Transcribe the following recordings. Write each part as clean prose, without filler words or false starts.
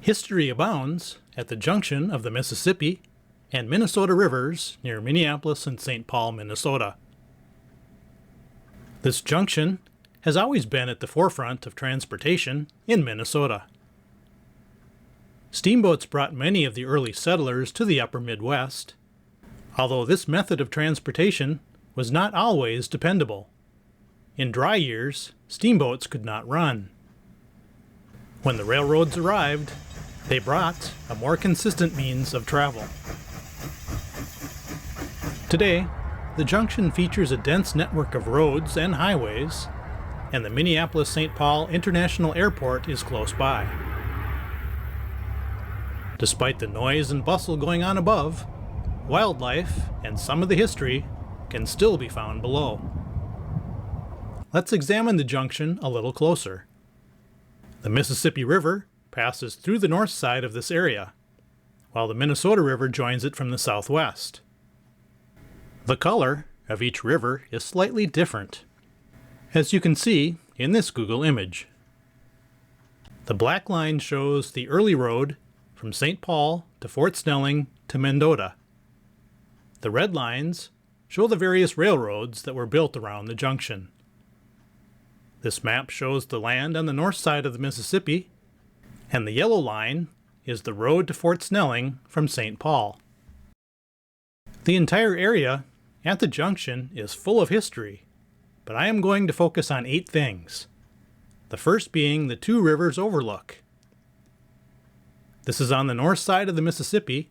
History abounds at the junction of the Mississippi and Minnesota rivers near Minneapolis and St. Paul, Minnesota. This junction has always been at the forefront of transportation in Minnesota. Steamboats brought many of the early settlers to the upper Midwest, although this method of transportation was not always dependable. In dry years, steamboats could not run. When the railroads arrived, they brought a more consistent means of travel. Today, the junction features a dense network of roads and highways, and the Minneapolis-St. Paul International Airport is close by. Despite the noise and bustle going on above, wildlife and some of the history can still be found below. Let's examine the junction a little closer. The Mississippi River passes through the north side of this area, while the Minnesota River joins it from the southwest. The color of each river is slightly different, as you can see in this Google image. The black line shows the early road from St. Paul to Fort Snelling to Mendota. The red lines show the various railroads that were built around the junction. This map shows the land on the north side of the Mississippi, and the yellow line is the road to Fort Snelling from St. Paul. The entire area at the junction is full of history, but I am going to focus on 8 things. The first being the two rivers overlook. This is on the north side of the Mississippi,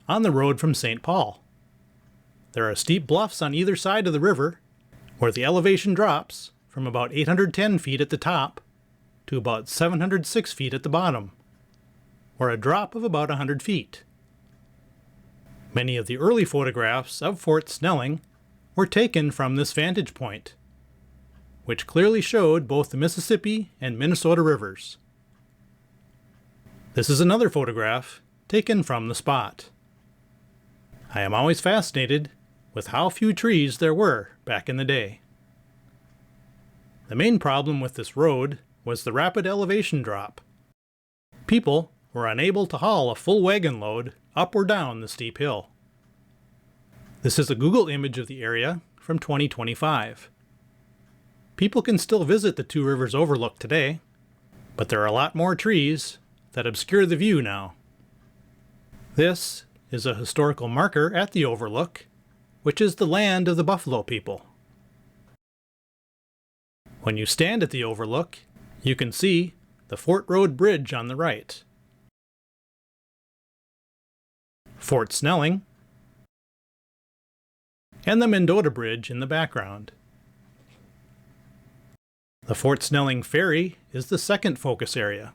on the road from St. Paul. There are steep bluffs on either side of the river, where the elevation drops from about 810 feet at the top to about 706 feet at the bottom, or a drop of about 100 feet. Many of the early photographs of Fort Snelling were taken from this vantage point, which clearly showed both the Mississippi and Minnesota rivers. This is another photograph taken from the spot. I am always fascinated with how few trees there were back in the day. The main problem with this road was the rapid elevation drop. People were unable to haul a full wagon load up or down the steep hill. This is a Google image of the area from 2025. People can still visit the two rivers overlook today, but there are a lot more trees that obscure the view now. This is a historical marker at the overlook, which is the land of the Buffalo people. When you stand at the overlook, you can see the Fort Road Bridge on the right, Fort Snelling, and the Mendota Bridge in the background. The Fort Snelling Ferry is the second focus area.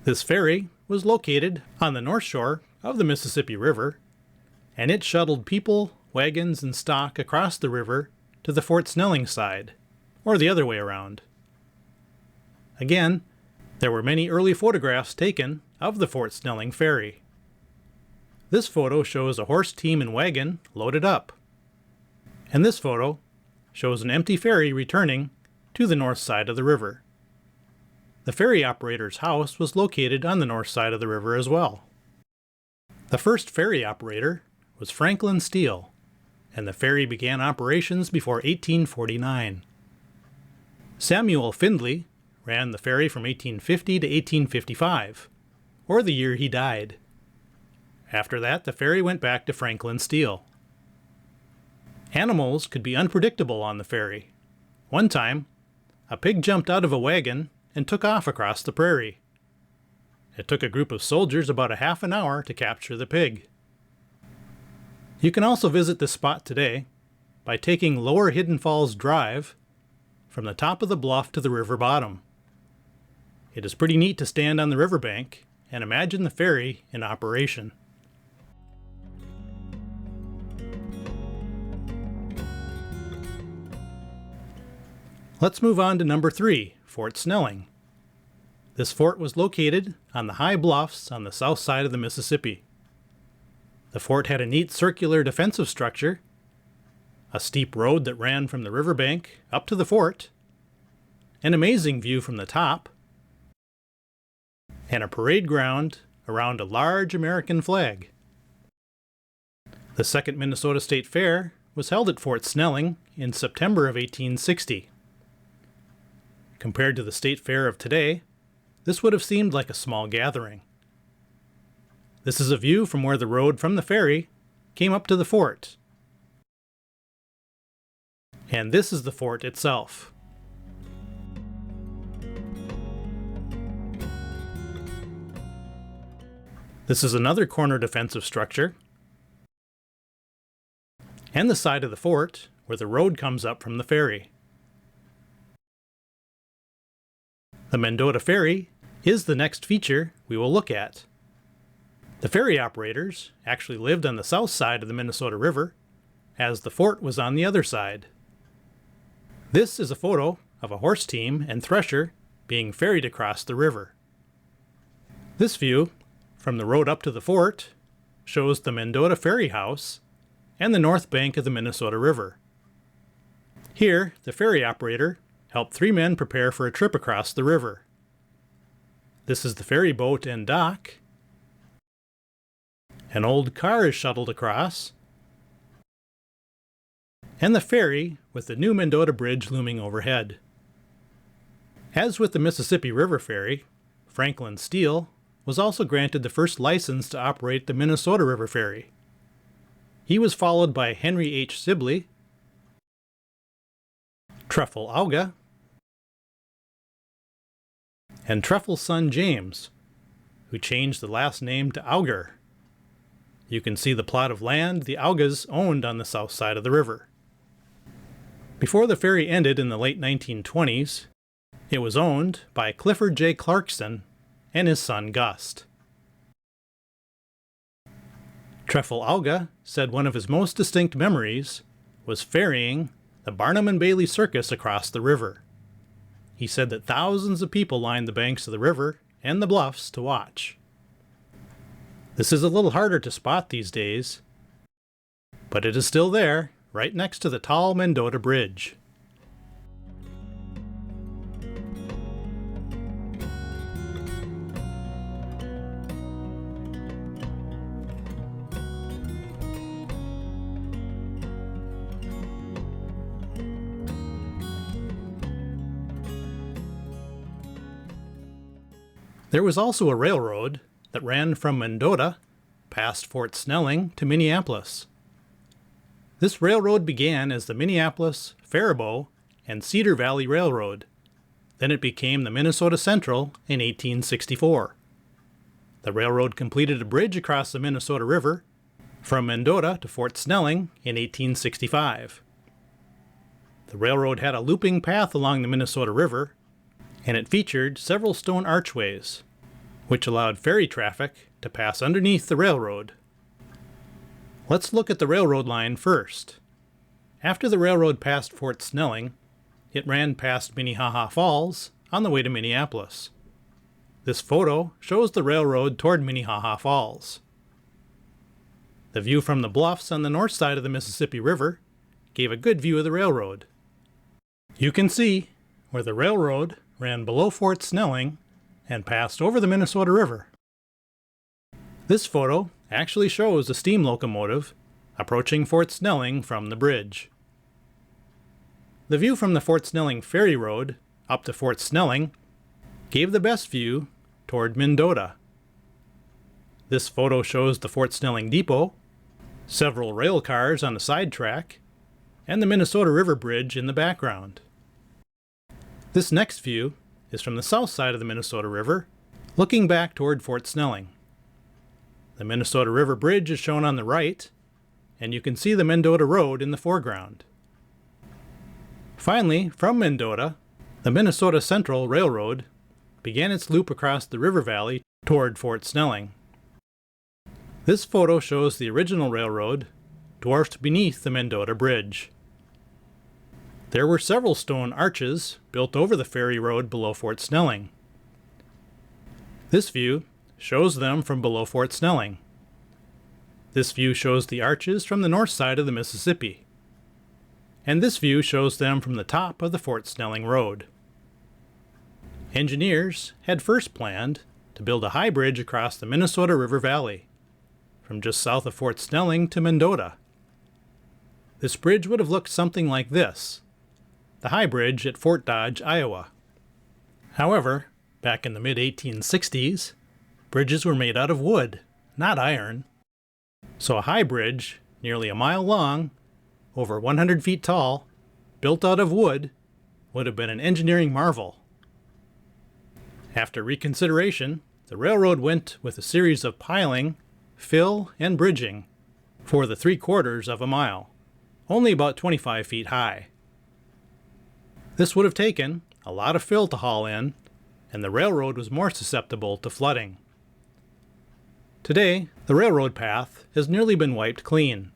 This ferry was located on the north shore of the Mississippi River, and it shuttled people, wagons, and stock across the river to the Fort Snelling side, or the other way around. Again, there were many early photographs taken of the Fort Snelling ferry. This photo shows a horse team and wagon loaded up, and this photo shows an empty ferry returning to the north side of the river. The ferry operator's house was located on the north side of the river as well. The first ferry operator was Franklin Steele, and the ferry began operations before 1849. Samuel Findley ran the ferry from 1850 to 1855, or the year he died. After that, the ferry went back to Franklin Steele. Animals could be unpredictable on the ferry. One time, a pig jumped out of a wagon and took off across the prairie. It took a group of soldiers about a half an hour to capture the pig. You can also visit this spot today by taking Lower Hidden Falls Drive from the top of the bluff to the river bottom. It is pretty neat to stand on the riverbank and imagine the ferry in operation. Let's move on to number 3, Fort Snelling. This fort was located on the high bluffs on the south side of the Mississippi. The fort had a neat circular defensive structure, a steep road that ran from the riverbank up to the fort, an amazing view from the top, and a parade ground around a large American flag. The Second Minnesota State Fair was held at Fort Snelling in September of 1860. Compared to the State Fair of today, this would have seemed like a small gathering. This is a view from where the road from the ferry came up to the fort. And this is the fort itself. This is another corner defensive structure, and the side of the fort where the road comes up from the ferry. The Mendota Ferry is the next feature we will look at. The ferry operators actually lived on the south side of the Minnesota River, as the fort was on the other side. This is a photo of a horse team and thresher being ferried across the river. This view, from the road up to the fort, shows the Mendota Ferry House and the north bank of the Minnesota River. Here, the ferry operator helped 3 men prepare for a trip across the river. This is the ferry boat and dock. An old car is shuttled across, and the ferry with the new Mendota Bridge looming overhead. As with the Mississippi River Ferry, Franklin Steele was also granted the first license to operate the Minnesota River Ferry. He was followed by Henry H. Sibley, Trefel Auga, and Trefel's son James, who changed the last name to Auger. You can see the plot of land the Augas owned on the south side of the river. Before the ferry ended in the late 1920s, it was owned by Clifford J. Clarkson and his son Gust. Trefel Auga said one of his most distinct memories was ferrying the Barnum and Bailey Circus across the river. He said that thousands of people lined the banks of the river and the bluffs to watch. This is a little harder to spot these days, but it is still there, right next to the tall Mendota Bridge. There was also a railroad that ran from Mendota past Fort Snelling to Minneapolis. This railroad began as the Minneapolis, Faribault, and Cedar Valley Railroad. Then it became the Minnesota Central in 1864. The railroad completed a bridge across the Minnesota River from Mendota to Fort Snelling in 1865. The railroad had a looping path along the Minnesota River, and it featured several stone archways, which allowed ferry traffic to pass underneath the railroad. Let's look at the railroad line first. After the railroad passed Fort Snelling, it ran past Minnehaha Falls on the way to Minneapolis. This photo shows the railroad toward Minnehaha Falls. The view from the bluffs on the north side of the Mississippi River gave a good view of the railroad. You can see where the railroad ran below Fort Snelling and passed over the Minnesota River. This photo actually shows a steam locomotive approaching Fort Snelling from the bridge. The view from the Fort Snelling Ferry Road up to Fort Snelling gave the best view toward Mendota. This photo shows the Fort Snelling Depot, several rail cars on the side track, and the Minnesota River Bridge in the background. This next view is from the south side of the Minnesota River, looking back toward Fort Snelling. The Minnesota River Bridge is shown on the right, and you can see the Mendota Road in the foreground. Finally, from Mendota, the Minnesota Central Railroad began its loop across the river valley toward Fort Snelling. This photo shows the original railroad dwarfed beneath the Mendota Bridge. There were several stone arches built over the ferry road below Fort Snelling. This view shows them from below Fort Snelling. This view shows the arches from the north side of the Mississippi. And this view shows them from the top of the Fort Snelling Road. Engineers had first planned to build a high bridge across the Minnesota River Valley, from just south of Fort Snelling to Mendota. This bridge would have looked something like this, the High Bridge at Fort Dodge, Iowa. However, back in the mid-1860s, bridges were made out of wood, not iron. So a high bridge, nearly a mile long, over 100 feet tall, built out of wood, would have been an engineering marvel. After reconsideration, the railroad went with a series of piling, fill, and bridging for the 3/4 of a mile, only about 25 feet high. This would have taken a lot of fill to haul in, and the railroad was more susceptible to flooding. Today, the railroad path has nearly been wiped clean.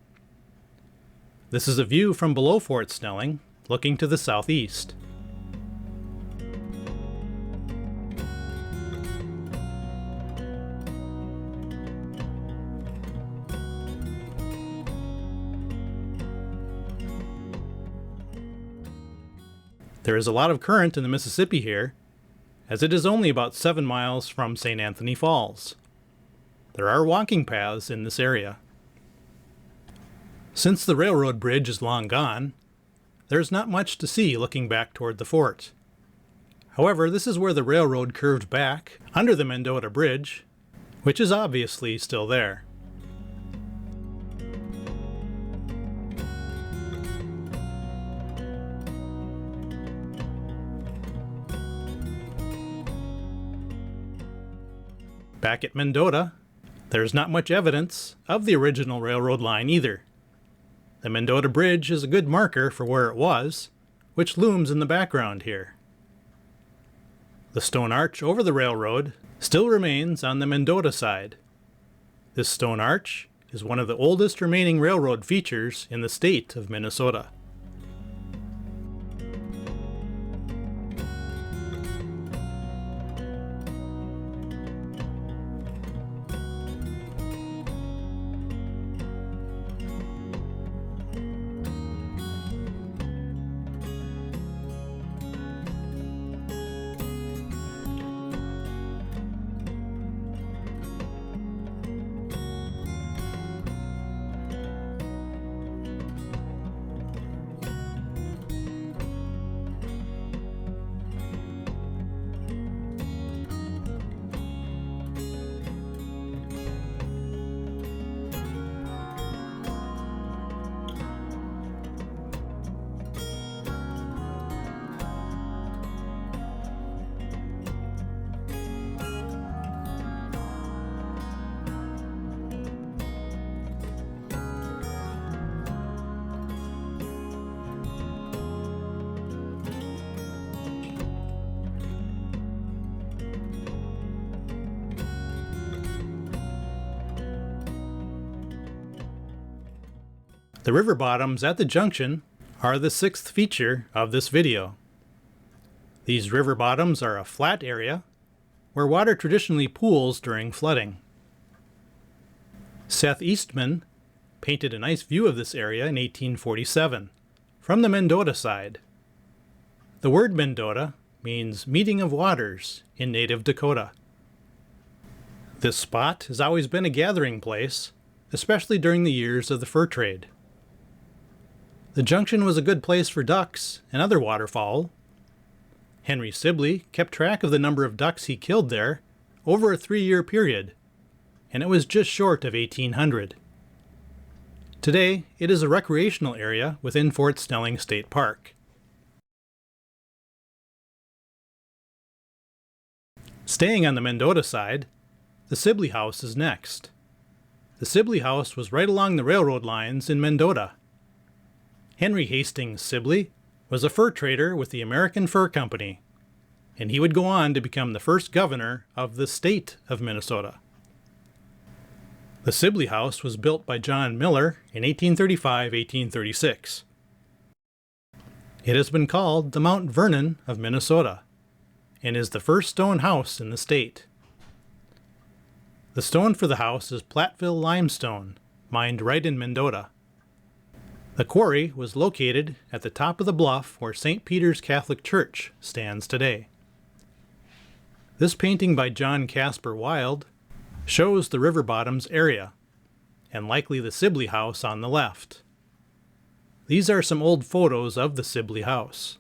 This is a view from below Fort Snelling, looking to the southeast. There is a lot of current in the Mississippi here, as it is only about 7 miles from St. Anthony Falls. There are walking paths in this area. Since the railroad bridge is long gone, there's not much to see looking back toward the fort. However, this is where the railroad curved back under the Mendota Bridge, which is obviously still there. Back at Mendota, there's not much evidence of the original railroad line either. The Mendota Bridge is a good marker for where it was, which looms in the background here. The stone arch over the railroad still remains on the Mendota side. This stone arch is one of the oldest remaining railroad features in the state of Minnesota. The river bottoms at the junction are the 6th feature of this video. These river bottoms are a flat area where water traditionally pools during flooding. Seth Eastman painted a nice view of this area in 1847 from the Mendota side. The word Mendota means meeting of waters in native Dakota. This spot has always been a gathering place, especially during the years of the fur trade. The junction was a good place for ducks and other waterfowl. Henry Sibley kept track of the number of ducks he killed there over a 3-year period, and it was just short of 1,800. Today, it is a recreational area within Fort Snelling State Park. Staying on the Mendota side, the Sibley House is next. The Sibley House was right along the railroad lines in Mendota. Henry Hastings Sibley was a fur trader with the American Fur Company, and he would go on to become the first governor of the state of Minnesota. The Sibley House was built by John Miller in 1835-1836. It has been called the Mount Vernon of Minnesota, and is the first stone house in the state. The stone for the house is Platteville limestone, mined right in Mendota. The quarry was located at the top of the bluff where St. Peter's Catholic Church stands today. This painting by John Casper Wilde shows the river bottoms area, and likely the Sibley house on the left. These are some old photos of the Sibley house.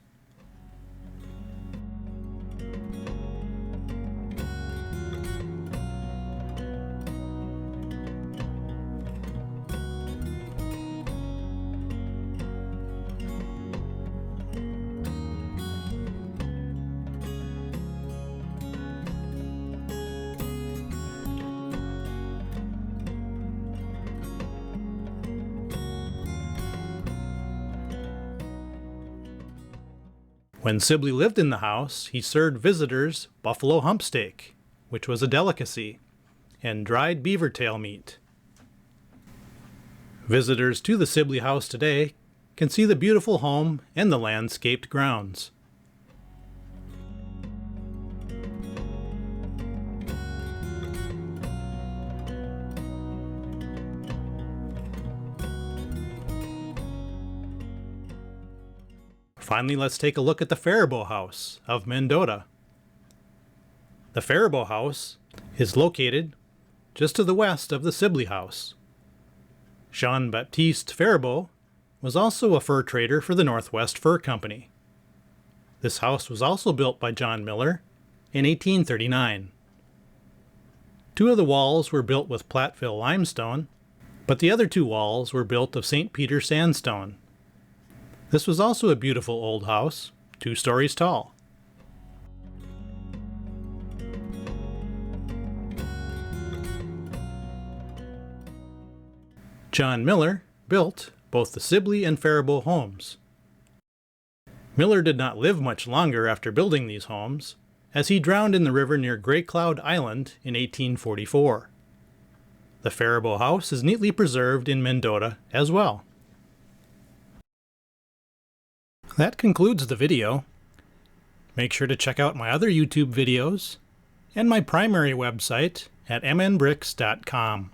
When Sibley lived in the house, he served visitors buffalo hump steak, which was a delicacy, and dried beaver tail meat. Visitors to the Sibley house today can see the beautiful home and the landscaped grounds. Finally, let's take a look at the Faribault House of Mendota. The Faribault House is located just to the west of the Sibley House. Jean-Baptiste Faribault was also a fur trader for the Northwest Fur Company. This house was also built by John Miller in 1839. Two of the walls were built with Platteville limestone, but the other two walls were built of St. Peter sandstone. This was also a beautiful old house, 2 stories tall. John Miller built both the Sibley and Faribault homes. Miller did not live much longer after building these homes, as he drowned in the river near Grey Cloud Island in 1844. The Faribault house is neatly preserved in Mendota as well. That concludes the video. Make sure to check out my other YouTube videos and my primary website at mnbricks.com.